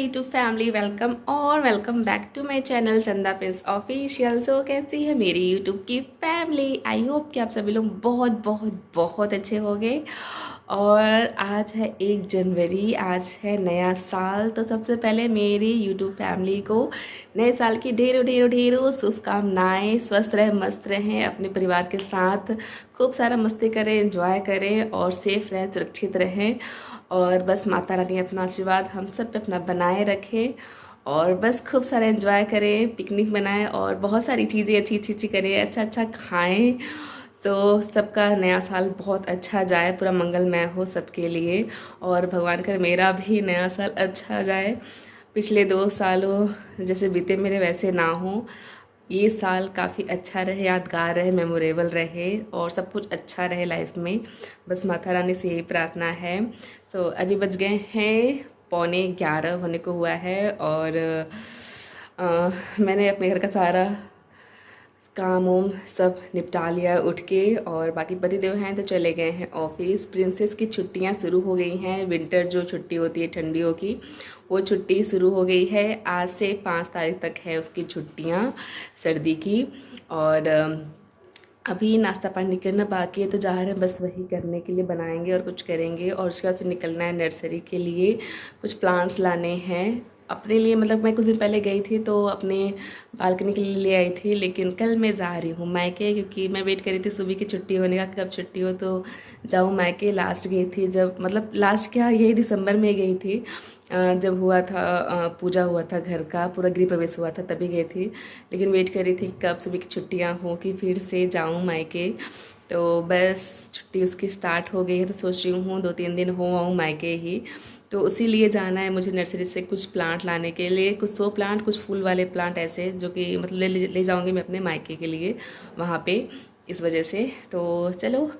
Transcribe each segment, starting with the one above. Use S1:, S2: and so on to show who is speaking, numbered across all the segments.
S1: YouTube family, welcome और welcome back to my channel Chanda prince official. So कैसी है मेरी यूट्यूब की फैमिली? आई होप कि आप सभी लोग बहुत बहुत बहुत अच्छे होंगे। और आज है 1 जनवरी, आज है नया साल। तो सबसे पहले मेरी यूट्यूब फैमिली को नए साल की ढेरों ढेरों ढेरों शुभकामनाएं। स्वस्थ रहें, मस्त रहें, अपने परिवार के साथ खूब सारा मस्ती करें, एंजॉय करें और सेफ रहें, सुरक्षित रहें। और बस माता रानी अपना आशीर्वाद हम सब पे अपना बनाए रखें और बस खूब सारा एंजॉय करें, पिकनिक बनाएं और बहुत सारी चीज़ें अच्छी अच्छी अच्छी करें, अच्छा अच्छा खाएं। तो सबका नया साल बहुत अच्छा जाए, पूरा मंगलमय हो सबके लिए। और भगवान कर मेरा भी नया साल अच्छा जाए, पिछले 2 सालों जैसे बीते मेरे वैसे ना हो। ये साल काफ़ी अच्छा रहे, यादगार रहे, मेमोरेबल रहे और सब कुछ अच्छा रहे लाइफ में। बस माता रानी से यही प्रार्थना है। तो अभी बज गए हैं 11:15 होने को हुआ है और मैंने अपने घर का सारा काम वाम सब निपटा लिया उठ के। और बाकी पतिदेव हैं तो चले गए हैं ऑफिस। प्रिंसेस की छुट्टियां शुरू हो गई हैं, विंटर जो छुट्टी होती है ठंडियों की, वो छुट्टी शुरू हो गई है। आज से 5 तारीख तक है उसकी छुट्टियां सर्दी की। और अभी नाश्ता पानी करना बाकी है, तो जा रहे हैं बस वही करने के लिए, बनाएंगे और कुछ करेंगे। और उसके बाद फिर निकलना है नर्सरी के लिए, कुछ प्लांट्स लाने हैं अपने लिए। मतलब मैं कुछ दिन पहले गई थी तो अपने बालकनी के लिए ले आई थी, लेकिन कल मैं जा रही हूँ मायके, क्योंकि मैं वेट कर रही थी सुबह की छुट्टी होने का, कब छुट्टी हो तो जाऊँ मायके। लास्ट गई थी जब, मतलब लास्ट क्या, यही दिसंबर में गई थी जब हुआ था पूजा हुआ था घर का, पूरा गृह प्रवेश हुआ था, तभी गई थी। लेकिन वेट कर रही थी कब सुबह की छुट्टियाँ हों कि फिर से जाऊँ मायके। तो बस छुट्टी उसकी स्टार्ट हो गई है, तो सोच रही हूँ 2-3 दिन हो आऊँ मायके ही। तो उसी लिए जाना है मुझे नर्सरी से कुछ प्लांट लाने के लिए, कुछ शो प्लांट, कुछ फूल वाले प्लांट ऐसे, जो कि मतलब ले जाऊँगी मैं अपने मायके के लिए वहाँ पे, इस वजह से। तो चलो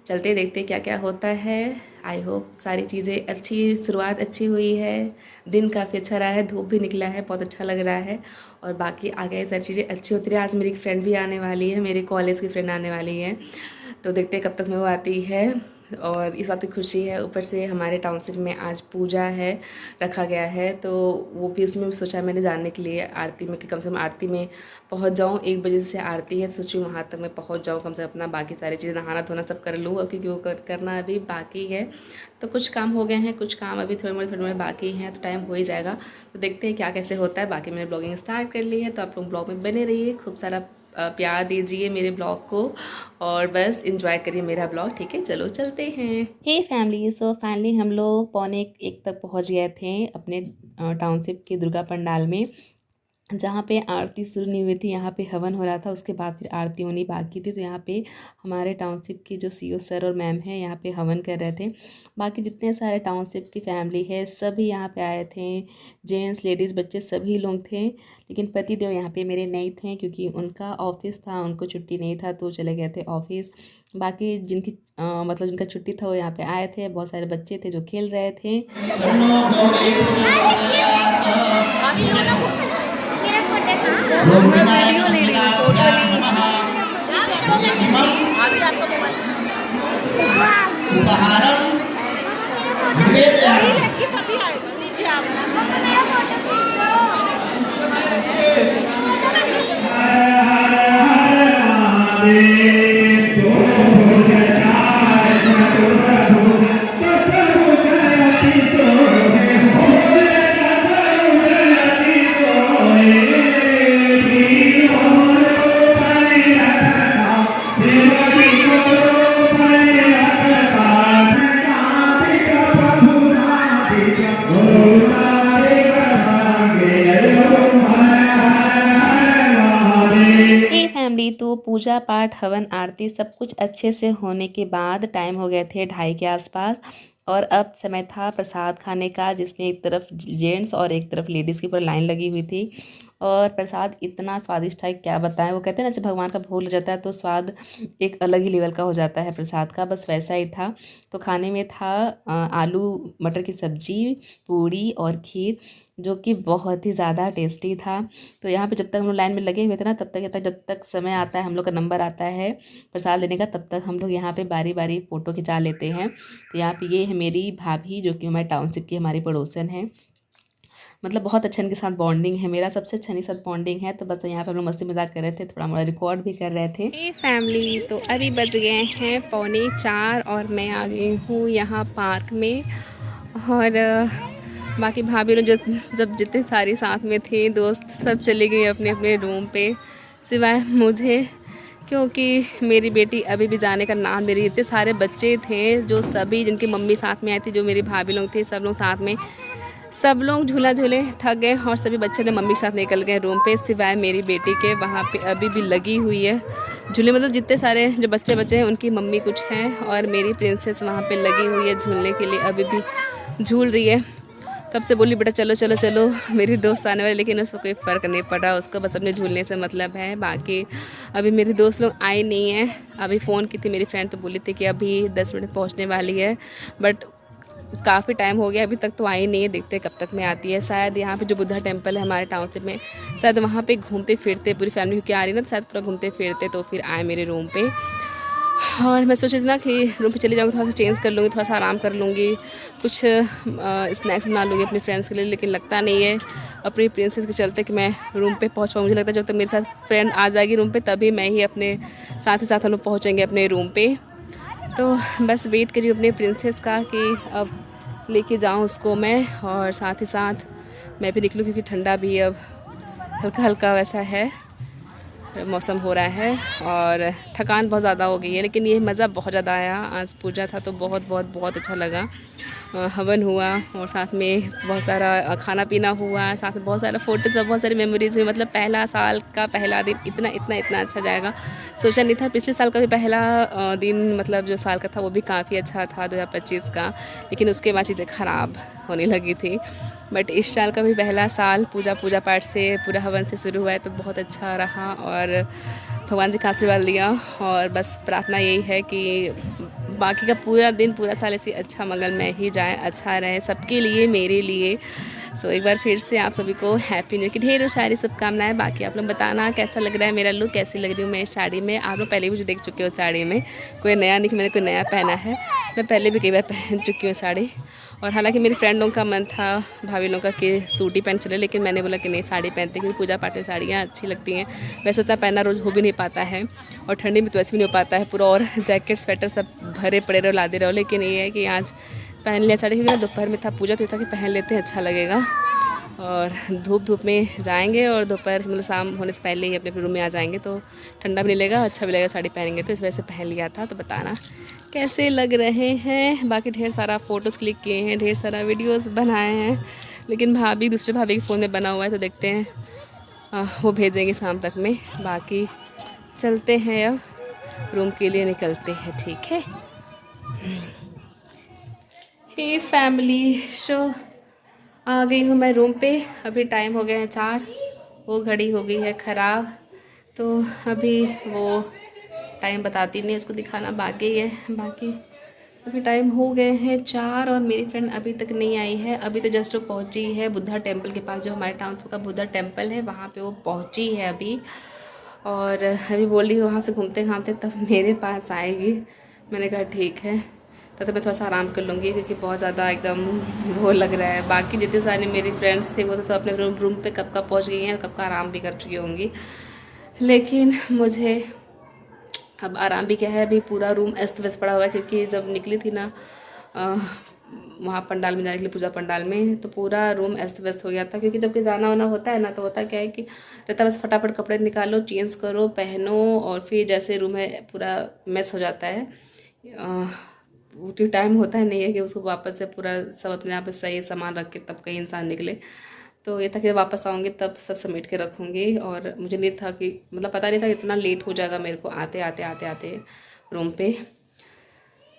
S1: चलते देखते क्या क्या होता है। आई होप सारी चीज़ें अच्छी, शुरुआत अच्छी हुई है, दिन काफ़ी अच्छा रहा है, धूप भी निकला है, बहुत अच्छा लग रहा है। और बाकी आगे सारी चीज़ें अच्छी होती रही। आज मेरी फ्रेंड भी आने वाली है, मेरे कॉलेज की फ्रेंड आने वाली है, तो देखते हैं कब तक में वो आती है। और इस बात की खुशी है, ऊपर से हमारे टाउनशिप में आज पूजा है, रखा गया है, तो वो भी उसमें भी सोचा मैंने जाने के लिए आरती में, कि कम से कम आरती में पहुंच जाऊं। 1 बजे से आरती है, तो सोचूं वहां तक मैं पहुंच जाऊं, कम से कम अपना बाकी सारी चीज़ें नहाना धोना सब कर लूँ, क्योंकि वो करना अभी बाकी है। तो कुछ काम हो गए हैं, कुछ काम अभी थोड़े मोड़े बाकी हैं, तो टाइम हो ही जाएगा। तो देखते हैं क्या कैसे होता है। बाकी मैंने ब्लॉगिंग स्टार्ट कर ली है, तो आप लोग ब्लॉग में बने रहिए, खूब सारा प्यार दीजिए मेरे ब्लॉग को और बस इंजॉय करिए मेरा ब्लॉग। ठीक है, चलो चलते हैं। हे फैमिली, सो फाइनली हम लोग 1:45 तक पहुंच गए थे अपने टाउनशिप के दुर्गा पंडाल में, जहाँ पे आरती शुरू नहीं हुई थी। यहाँ पे हवन हो रहा था, उसके बाद फिर आरती होनी बाकी थी। तो यहाँ पे हमारे टाउनशिप के जो सीईओ सर और मैम हैं, यहाँ पे हवन कर रहे थे। बाकी जितने सारे टाउनशिप की फैमिली है सभी यहाँ पे आए थे, जेंट्स लेडीज़ बच्चे सभी लोग थे। लेकिन पतिदेव यहाँ पे मेरे नहीं थे, क्योंकि उनका ऑफिस था, उनको छुट्टी नहीं था, तो चले गए थे ऑफिस। बाकी जिनकी मतलब जिनका छुट्टी था वो यहाँ पे आए थे। बहुत सारे बच्चे थे जो खेल रहे थे। मैं वीडियो ले रही हूँ, फोटो फैमिली। तो पूजा पाठ हवन आरती सब कुछ अच्छे से होने के बाद टाइम हो गए थे 2:30 के आसपास, और अब समय था प्रसाद खाने का, जिसमें एक तरफ जेंट्स और एक तरफ लेडीज़ की पूरी लाइन लगी हुई थी। और प्रसाद इतना स्वादिष्ट है क्या बताएं। वो कहते हैं ना, जैसे भगवान का भोग लग जाता है तो स्वाद एक अलग ही लेवल का हो जाता है प्रसाद का, बस वैसा ही था। तो खाने में था आलू मटर की सब्जी, पूड़ी और खीर, जो कि बहुत ही ज़्यादा टेस्टी था। तो यहाँ पे जब तक हम लोग लाइन में लगे हुए थे ना, तब तक जब तक समय आता है, हम लोग का नंबर आता है प्रसाद लेने का, तब तक हम लोग यहाँ पे बारी बारी फ़ोटो खिंचा लेते हैं। तो यहाँ पे ये है मेरी भाभी, जो कि हमारे टाउनशिप की हमारी पड़ोसन है। मतलब बहुत अच्छा इनके साथ बॉन्डिंग है, मेरा सबसे अच्छा इनके साथ बॉन्डिंग है। तो बस यहाँ पे हम लोग मस्ती मजाक कर रहे थे, थोड़ा मोड़ा रिकॉर्ड भी कर रहे थे। हे फैमिली, तो अभी बज गए हैं 3:45 और मैं आ गई हूँ यहाँ पार्क में। और बाकी भाभी लोग जो जब जितने सारी साथ में थे दोस्त सब चली गई अपने अपने रूम पे, सिवाय मुझे, क्योंकि मेरी बेटी अभी भी जाने का नाम ले रही। इतने सारे बच्चे थे जो सभी जिनकी मम्मी साथ में आई थी, जो मेरी भाभी लोग थे, सब लोग साथ में, सब लोग झूला झूले थक गए और सभी बच्चे ने मम्मी के साथ निकल गए रूम पे, सिवाय मेरी बेटी के। वहाँ पे अभी भी लगी हुई है झूले, मतलब जितने सारे जो बच्चे हैं उनकी मम्मी कुछ हैं और मेरी प्रिंसेस वहाँ पे लगी हुई है झूलने के लिए, अभी भी झूल रही है। कब से बोली बेटा चलो चलो चलो, मेरी दोस्त आने वाली, लेकिन उसको कोई फ़र्क नहीं पड़ा, उसको बस अपने झूलने से मतलब है। बाकी अभी मेरी दोस्त लोग आई नहीं है। अभी फ़ोन की थी मेरी फ्रेंड, तो बोली थी कि अभी 10 मिनट पहुंचने वाली है, बट काफ़ी टाइम हो गया अभी तक तो आई नहीं है, देखते हैं कब तक में आती है। शायद यहाँ पे जो बुद्धा टेम्पल है हमारे टाउनशिप में, शायद वहाँ पे घूमते फिरते पूरी फैमिली क्योंकि आ रही ना, तो शायद पूरा घूमते फिरते तो फिर आए मेरे रूम पे। और मैं सोच रही थी ना कि रूम पे चली जाऊँगी, थोड़ा सा चेंज कर लूँगी, थोड़ा सा आराम कर लूँगी, कुछ स्नैक्स बना लूँगी अपने फ्रेंड्स के लिए, लेकिन लगता नहीं है अपनी प्रिंसेस के चलते कि मैं रूम पे पहुँच पाऊँ। मुझे लगता है जब तक मेरे साथ फ्रेंड आ जाएगी रूम पे तभी मैं ही अपने साथ ही साथ हम लोग पहुँचेंगे अपने रूम पे। तो बस वेट करी अपने प्रिंसेस का कि अब लेके जाऊँ उसको मैं, और साथ ही साथ मैं भी निकलूँ, क्योंकि ठंडा भी अब हल्का हल्का वैसा है मौसम हो रहा है और थकान बहुत ज़्यादा हो गई है। लेकिन ये मज़ा बहुत ज़्यादा आया, आज पूजा था तो बहुत बहुत बहुत अच्छा लगा। हवन हुआ और साथ में बहुत सारा खाना पीना हुआ, साथ में बहुत सारा फ़ोटोज़ और बहुत सारी मेमोरीज़ हुई। मतलब पहला साल का पहला दिन इतना इतना इतना अच्छा जाएगा सोचा नहीं था। पिछले साल का भी पहला दिन मतलब जो साल का था वो भी काफ़ी अच्छा था 2025 का, लेकिन उसके बाद चीज़ें ख़राब होने लगी थी। बट इस साल का भी पहला साल पूजा पाठ से पूरा हवन से शुरू हुआ है तो बहुत अच्छा रहा और भगवान जी का आशीर्वाद लिया। और बस प्रार्थना यही है कि बाकी का पूरा दिन पूरा साल ऐसे अच्छा मंगलमय ही जाए, अच्छा रहे सबके लिए, मेरे लिए। सो एक बार फिर से आप सभी को हैप्पी न्यू ईयर की ढेरों सारी शुभकामनाएं। बाकी आप लोग बताना कैसा लग रहा है मेरा लुक, कैसी लग रही हूँ मैं इस साड़ी में। आप लोग पहले भी मुझे देख चुके हो साड़ी में, कोई नया नहीं कि मैंने कोई नया पहना है, मैं पहले भी कई बार पहन चुकी हूँ साड़ी। और हालांकि मेरी फ्रेंड लोगों का मन था, भाभी लोगों का, कि सूट ही पहन चले, लेकिन मैंने बोला कि नहीं साड़ी पहनते, क्योंकि पूजा पाठ में साड़ियाँ अच्छी लगती हैं। वैसे उतना पहनना रोज़ हो भी नहीं पाता है और ठंडी में तो वैसे भी नहीं हो पाता है पूरा, और जैकेट स्वेटर सब भरे पड़े रहो लादे रहो। लेकिन ये है कि आज पहन लिया साड़ी, क्योंकि दोपहर में था पूजा, तो था कि पहन लेते हैं अच्छा लगेगा। और धूप में जाएंगे और दोपहर मतलब शाम होने से पहले ही अपने रूम में आ जाएंगे, तो ठंडा भी नहीं लगेगा, अच्छा भी लगेगा साड़ी पहनेंगे, तो इस वजह से पहन लिया था। तो बताना कैसे लग रहे हैं। बाकी ढेर सारा फ़ोटोज़ क्लिक किए हैं, ढेर सारा वीडियोज़ बनाए हैं, लेकिन दूसरे भाभी के फ़ोन में बना हुआ है, तो देखते हैं वो भेजेंगे शाम तक में। बाकी चलते हैं, अब रूम के लिए निकलते हैं, ठीक है। हे फैमिली, शो आ गई हूँ मैं रूम पे। अभी टाइम हो गया है 4, वो घड़ी हो गई है ख़राब, तो अभी वो टाइम बताती नहीं, उसको दिखाना बाकी है। बाकी अभी टाइम हो गए हैं 4 और मेरी फ्रेंड अभी तक नहीं आई है। अभी तो जस्ट वो पहुँची है बुद्धा टेम्पल के पास, जो हमारे टाउनशिप का बुद्धा टेम्पल है वहाँ पे वो पहुँची है अभी। और अभी बोल रही वहाँ से घूमते घामते तब मेरे पास आएगी। मैंने कहा ठीक है, तब मैं थोड़ा सा आराम कर लूँगी, क्योंकि बहुत ज़्यादा एकदम वो लग रहा है। बाकी जितने सारे मेरे फ्रेंड्स थे वो तो सब अपने रूम पे कब का पहुँच गई हैं, कब का आराम भी कर चुकी होंगी, लेकिन मुझे अब आराम भी क्या है, अभी पूरा रूम अस्त व्यस्त पड़ा हुआ है। क्योंकि जब निकली थी ना वहाँ पंडाल में जाने के लिए, पूजा पंडाल में, तो पूरा रूम अस्त व्यस्त हो गया था। क्योंकि जब कि जाना वाना होता है ना, तो होता क्या है कि रहता बस फटाफट कपड़े निकालो, चेंज करो, पहनो, और फिर जैसे रूम है पूरा मैस हो जाता है। उतनी टाइम होता है नहीं है कि उसको वापस से पूरा सब अपने यहाँ पे सही सामान रख के तब कहीं इंसान निकले। तो ये था कि वापस आऊँगी तब सब समेट के रखूँगी। और मुझे नहीं था कि मतलब पता नहीं था इतना लेट हो जाएगा मेरे को आते आते रूम पे।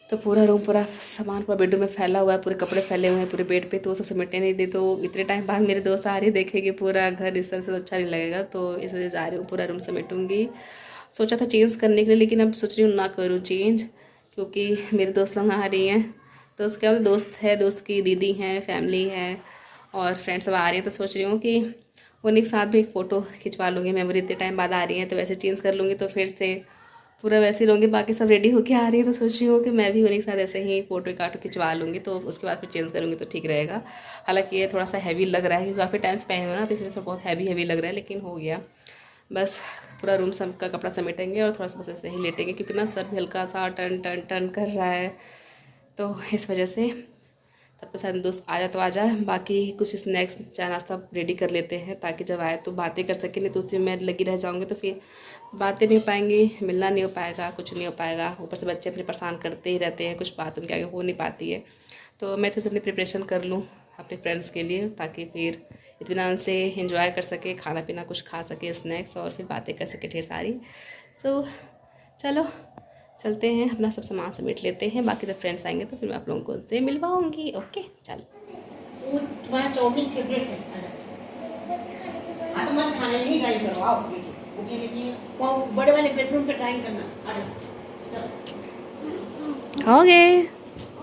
S1: तो पूरा रूम पूरा सामान पूरा बेडरूम में फैला हुआ है, पूरे कपड़े फैले हुए हैं पूरे बेड पे, तो वो सब समेटने नहीं दे। तो इतने टाइम बाद मेरे दोस्त आ रही देखेगी पूरा घर इस तरह से, तो अच्छा नहीं लगेगा, तो इस वजह से आ रही हूँ पूरा रूम समेटूँगी। सोचा था चेंज करने के लिए, लेकिन अब सोच रही हूँ ना करूँ चेंज, क्योंकि मेरे दोस्त लोग आ रही हैं। तो उसके बाद दोस्त है, दोस्त की दीदी हैं, फैमिली है और फ्रेंड्स सब आ रही हैं, तो सोच रही हूँ कि उन्हीं के साथ भी एक फ़ोटो खिंचवा लूँगी। मेमोरी इतने टाइम बाद आ रही हैं, तो वैसे चेंज कर लूँगी तो फिर से पूरा वैसे ही रहूँगी। बाकी सब रेडी होके आ रही है तो सोच रही हूँ कि मैं भी उन्हीं के साथ ऐसे ही फ़ोटो काटो खिंचवा लूँगी, तो उसके बाद फिर चेंज करूँगी तो ठीक रहेगा। हालाँकि ये थोड़ा सा हैवी लग रहा है क्योंकि काफ़ी टाइम से पहने हुए ना, तो इसमें से बहुत हैवी हैवी लग रहा है, लेकिन हो गया। बस पूरा रूम सब का कपड़ा समेटेंगे और थोड़ा सा बस ऐसे ही लेटेंगे क्योंकि ना सर भी हल्का सा टन टन टन कर रहा है, तो इस वजह से। तब तो शायद दोस्त आ जाए तो आ जाए, बाकी कुछ स्नैक्स चाय नाश्ता रेडी कर लेते हैं ताकि जब आए तो बातें कर सकें, नहीं तो उसी में लगी रह जाऊँगी तो फिर बातें नहीं हो पाएंगी, मिलना नहीं हो पाएगा, कुछ नहीं हो पाएगा। ऊपर से बच्चे अपने परेशान करते ही रहते हैं, कुछ बात उनके आगे हो नहीं पाती है। तो मैं थोड़ी सी अपनी प्रिपरेशन कर लूँ अपने फ्रेंड्स के लिए, ताकि फिर इत्मीनान से इंजॉय कर सके, खाना पीना कुछ खा सके स्नैक्स, और फिर बातें कर सके ढेर सारी। सो चलो चलते हैं, अपना सब सामान समेट लेते हैं। बाकी जब फ्रेंड्स आएंगे तो फिर मैं आप लोगों को उनसे मिलवाऊंगी। ओके चलो।
S2: वो तुम्हारा चाउमीन फेवरेट है। हाँ तो मत खाने नहीं ट्राई करो, आओ देखिए ओके देखिए वो बड़े वाले बेडरूम पे ट्राई करना। आ जाओ चलो।
S1: खाओगे?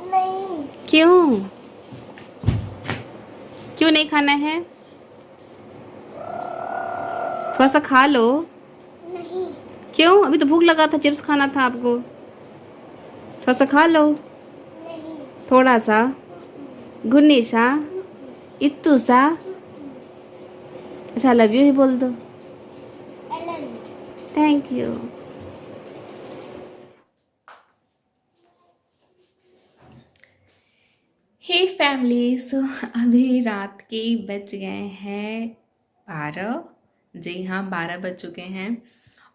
S3: नहीं।
S1: क्यों? क्यों नहीं खाना है? थोड़ा सा खा लो।
S3: नहीं।
S1: क्यों? अभी तो भूख लगा था, चिप्स खाना था आपको। थोड़ा सा खा लो,
S3: नहीं।
S1: थोड़ा सा, घुन्नी सा, इत्तू सा। अच्छा लव यू ही बोल दो।
S3: Allen.
S1: Thank you. Hey family, so अभी रात के बज गए हैं 12। जी हाँ, 12 बज चुके हैं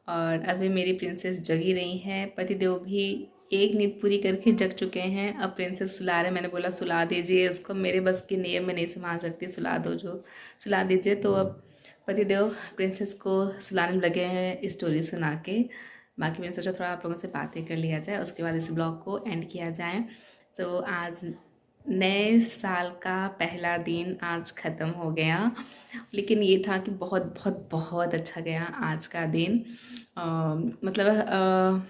S1: और अभी मेरी प्रिंसेस जगी रही हैं। पतिदेव भी एक नींद पूरी करके जग चुके हैं। अब प्रिंसेस सुला रहे, मैंने बोला सुला दीजिए उसको, मेरे बस की नहीं है, मैं नहीं संभाल सकती, सुला दो जो सुला दीजिए। तो अब पतिदेव प्रिंसेस को सुलाने में लगे हैं स्टोरी सुना के। बाकी मैंने सोचा थोड़ा आप लोगों से बातें कर लिया जाए, उसके बाद इस ब्लॉग को एंड किया जाए। तो आज नए साल का पहला दिन आज ख़त्म हो गया, लेकिन ये था कि बहुत बहुत बहुत अच्छा गया आज का दिन। मतलब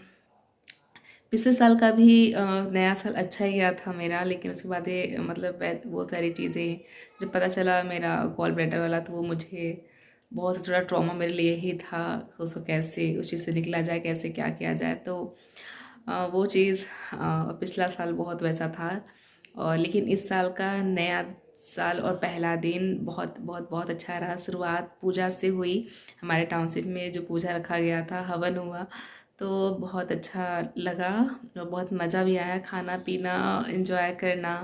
S1: पिछले साल का भी नया साल अच्छा ही गया था मेरा, लेकिन उसके बाद ये मतलब वो सारी चीज़ें जब पता चला मेरा गॉल ब्लैडर वाला, तो वो मुझे बहुत थोड़ा ट्रॉमा मेरे लिए ही था। उसको कैसे उस चीज़ से निकला जाए, कैसे क्या किया जाए, तो वो चीज़ पिछला साल बहुत वैसा था। और लेकिन इस साल का नया साल और पहला दिन बहुत बहुत बहुत अच्छा रहा। शुरुआत पूजा से हुई, हमारे टाउनशिप में जो पूजा रखा गया था, हवन हुआ, तो बहुत अच्छा लगा और बहुत मज़ा भी आया। खाना पीना एंजॉय करना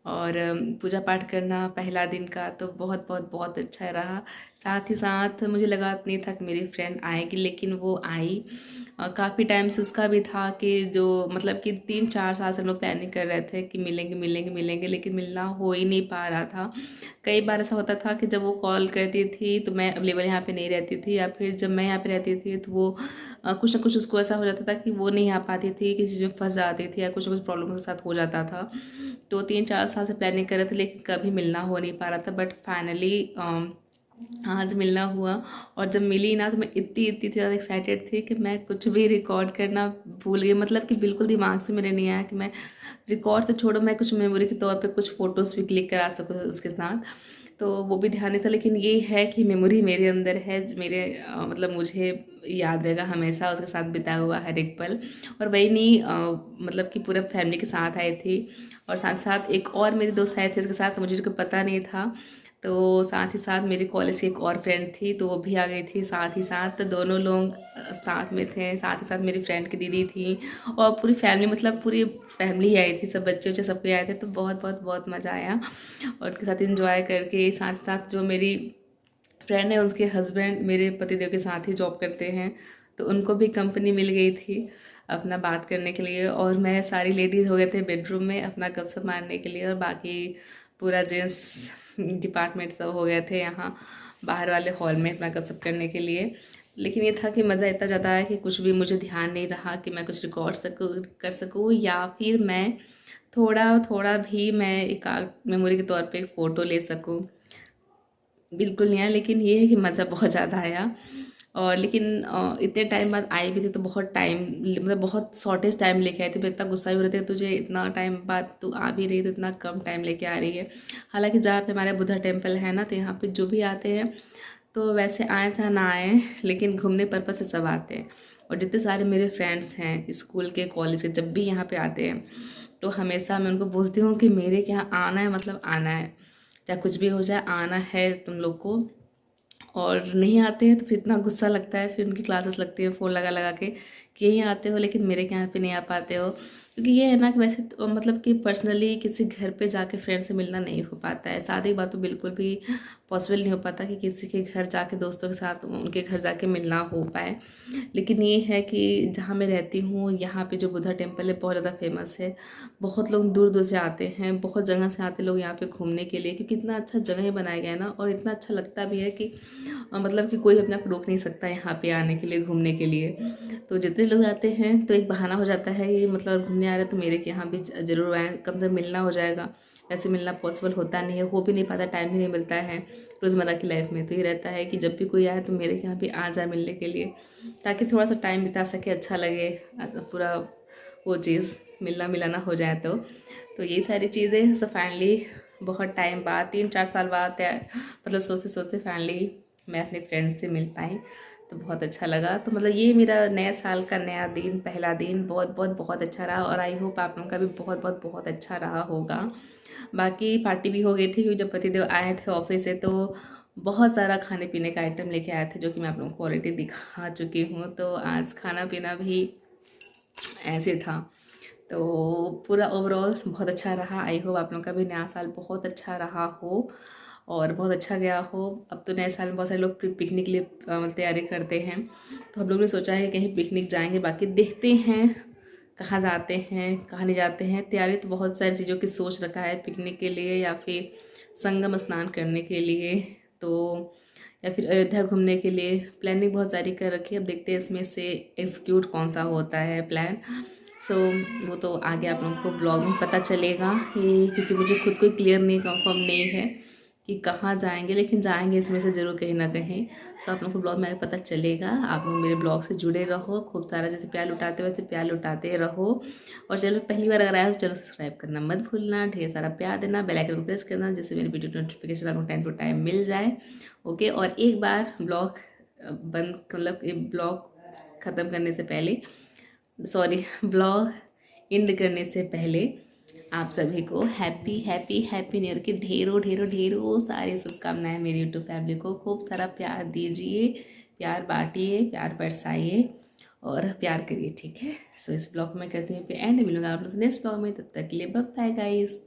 S1: और पूजा पाठ करना पहला दिन का तो बहुत बहुत बहुत अच्छा रहा। साथ ही साथ मुझे लगा नहीं था कि मेरी फ्रेंड आएगी, लेकिन वो आई। काफ़ी टाइम से उसका भी था कि जो मतलब कि 3-4 साल से हम लोग प्लानिंग कर रहे थे कि मिलेंगे मिलेंगे मिलेंगे, लेकिन मिलना हो ही नहीं पा रहा था। कई बार ऐसा होता था कि जब वो कॉल करती थी तो मैं अवेलेबल यहाँ पे नहीं रहती थी, या फिर जब मैं यहाँ पे रहती थी तो वो कुछ ना कुछ उसको ऐसा हो जाता था कि वो नहीं आ पाती थी, किसी चीज़ में फंस जाती थी या कुछ ना कुछ प्रॉब्लम उसके साथ हो जाता था। तो 3-4 साल से प्लानिंग कर रहे थे, लेकिन कभी मिलना हो नहीं पा रहा था। बट फाइनली आज मिलना हुआ, और जब मिली ना तो मैं इतनी इतनी ज़्यादा एक्साइटेड थी कि मैं कुछ भी रिकॉर्ड करना भूल गई। मतलब कि बिल्कुल दिमाग से मेरे नहीं आया कि मैं रिकॉर्ड तो छोड़ो, मैं कुछ मेमोरी के तौर पे कुछ फ़ोटोज़ भी क्लिक करा सकूँ उसके साथ, तो वो भी ध्यान नहीं था। लेकिन ये है कि मेमोरी मेरे अंदर है, मेरे मतलब मुझे याद रहेगा हमेशा उसके साथ बिताया हुआ हर एक पल। और वही नहीं मतलब कि पूरा फैमिली के साथ आई थी, और साथ साथ एक और मेरे दोस्त आए थे उसके साथ, मुझे उसको पता नहीं था। तो साथ ही साथ मेरे कॉलेज की एक और फ्रेंड थी, तो वो भी आ गई थी साथ ही साथ, तो दोनों लोग साथ में थे। साथ ही साथ मेरी फ्रेंड की दीदी थी और पूरी फैमिली, मतलब पूरी फैमिली ही आई थी, सब बच्चे वच्चे सब कोई आए थे। तो बहुत बहुत बहुत मज़ा आया और उनके साथ इंजॉय करके। साथ साथ जो मेरी फ्रेंड है उसके हस्बैंड मेरे पतिदेव के साथ ही जॉब करते हैं, तो उनको भी कंपनी मिल गई थी अपना बात करने के लिए। और मैं सारी लेडीज़ हो गए थे बेडरूम में अपना गपशप मारने के लिए, और बाकी पूरा जेंट्स डिपार्टमेंट सब हो गए थे यहाँ बाहर वाले हॉल में अपना गपशप करने के लिए। लेकिन ये था कि मज़ा इतना ज़्यादा है कि कुछ भी मुझे ध्यान नहीं रहा कि मैं कुछ रिकॉर्ड कर सकूँ, या फिर मैं थोड़ा थोड़ा भी मैं एक मेमोरी के तौर पे एक फ़ोटो ले सकूँ, बिल्कुल नहीं आया। लेकिन ये है कि मज़ा बहुत ज़्यादा आया। और लेकिन इतने टाइम बाद आई भी थी तो बहुत टाइम, मतलब बहुत शॉर्टेज टाइम लेके आई थी। मैं इतना गुस्सा भी हो रही थी, तुझे इतना टाइम बाद तू आ भी रही तो इतना कम टाइम लेके आ रही है। हालांकि जहाँ पे हमारे बुद्धा टेम्पल है ना, तो यहाँ पे जो भी आते हैं तो वैसे आए चाहे ना आए, लेकिन घूमने पर्पज़ से सब आते हैं। और जितने सारे मेरे फ्रेंड्स हैं स्कूल के, कॉलेज के, जब भी यहाँ पे आते हैं तो हमेशा मैं उनको बोलती हूँ कि मेरे के यहाँ आना है, मतलब आना है, चाहे कुछ भी हो जाए, आना है तुम लोग को। और नहीं आते हैं तो फिर इतना गुस्सा लगता है, फिर उनकी क्लासेस लगती है फ़ोन लगा लगा के कि यहीं आते हो लेकिन मेरे के यहाँ पे नहीं आ पाते हो। क्योंकि ये है ना कि वैसे तो मतलब कि पर्सनली किसी घर पे जाके फ्रेंड से मिलना नहीं हो पाता है, शादी के बाद तो बिल्कुल भी पॉसिबल नहीं हो पाता कि किसी के घर जाके दोस्तों के साथ उनके घर जाके मिलना हो पाए। लेकिन ये है कि जहाँ मैं रहती हूँ यहाँ पे जो बुद्धा टेम्पल है बहुत ज़्यादा फेमस है, बहुत लोग दूर दूर से आते हैं, बहुत जगह से आते लोग यहाँ पे घूमने के लिए, क्योंकि इतना अच्छा जगह बनाया गया है ना, और इतना अच्छा लगता भी है कि मतलब कि कोई अपने आप को रोक नहीं सकता यहाँ पे आने के लिए, घूमने के लिए। तो जितने लोग आते हैं तो एक बहाना हो जाता है कि मतलब घूमने आ रहे हैं तो मेरे के यहाँ भी ज़रूर आएँ, कम से कम मिलना हो जाएगा। ऐसे मिलना पॉसिबल होता नहीं है, हो भी नहीं पाता, टाइम भी नहीं मिलता है रोज़मर्रा की लाइफ में। तो ये रहता है कि जब भी कोई आए तो मेरे यहाँ भी आ जाए मिलने के लिए, ताकि थोड़ा सा टाइम बिता सके, अच्छा लगे, पूरा वो चीज़ मिलना मिलाना हो जाए। तो यही सारी चीज़ें सब फाइनली बहुत टाइम बाद 3-4 साल बाद मतलब सोचते सोचते फाइनली मैं अपने फ्रेंड से मिल पाई, तो बहुत अच्छा लगा। तो मतलब ये मेरा नया साल का नया दिन, पहला दिन बहुत बहुत बहुत अच्छा रहा, और आई होप आप लोगों का भी बहुत बहुत बहुत अच्छा रहा होगा। बाकी पार्टी भी हो गई थी, क्योंकि जब पतिदेव आए थे ऑफिस से तो बहुत सारा खाने पीने का आइटम लेके आए थे, जो कि मैं आप लोगों को ऑलरेडी दिखा चुकी हूँ। तो आज खाना पीना भी ऐसे था, तो पूरा ओवरऑल बहुत अच्छा रहा। आई होप आप लोगों का भी नया साल बहुत अच्छा रहा हो और बहुत अच्छा गया हो। अब तो नए साल में बहुत सारे लोग पिकनिक के लिए तैयारी करते हैं, तो हम लोग ने सोचा है कहीं पिकनिक जाएंगे, बाकी देखते हैं कहाँ जाते हैं कहाँ नहीं जाते हैं। तैयारी तो बहुत सारी चीज़ों की सोच रखा है, पिकनिक के लिए या फिर संगम स्नान करने के लिए, तो या फिर अयोध्या घूमने के लिए प्लानिंग बहुत सारी कर रखी है। अब देखते हैं इसमें से एग्जीक्यूट कौन सा होता है प्लान। सो वो तो आगे आप लोगों को ब्लॉग में पता चलेगा ये, क्योंकि मुझे खुद को क्लियर नहीं, कंफर्म नहीं है कि कहाँ जाएंगे, लेकिन जाएंगे इसमें से ज़रूर कहीं ना कहीं। सो आप लोगों को ब्लॉग में आगे पता चलेगा। आप लोग मेरे ब्लॉग से जुड़े रहो, खूब सारा जैसे प्यार लुटाते वैसे प्यार लुटाते रहो। और चैनल पहली बार अगर आया तो चैनल सब्सक्राइब करना मत भूलना, ढेर सारा प्यार देना, बेल आइकन को प्रेस करना, जिससे मेरी वीडियो नोटिफिकेशन आपको टाइम टू टाइम मिल जाए। ओके, और एक बार ब्लॉग बंद मतलब ब्लॉग ख़त्म करने से पहले, सॉरी ब्लॉग एंड करने से पहले आप सभी को happy happy happy new year की ढेरों ढेरों ढेरों सारी शुभकामनाएं। मेरी यूट्यूब फैमिली को खूब सारा प्यार दीजिए, प्यार बांटिए, प्यार बरसाइए और प्यार करिए, ठीक है। सो इस ब्लॉग में करती हूँ एंड मिलूंगा आप लोग नेक्स्ट ब्लॉग में, तब तक के लिए बाय बाय गाइस।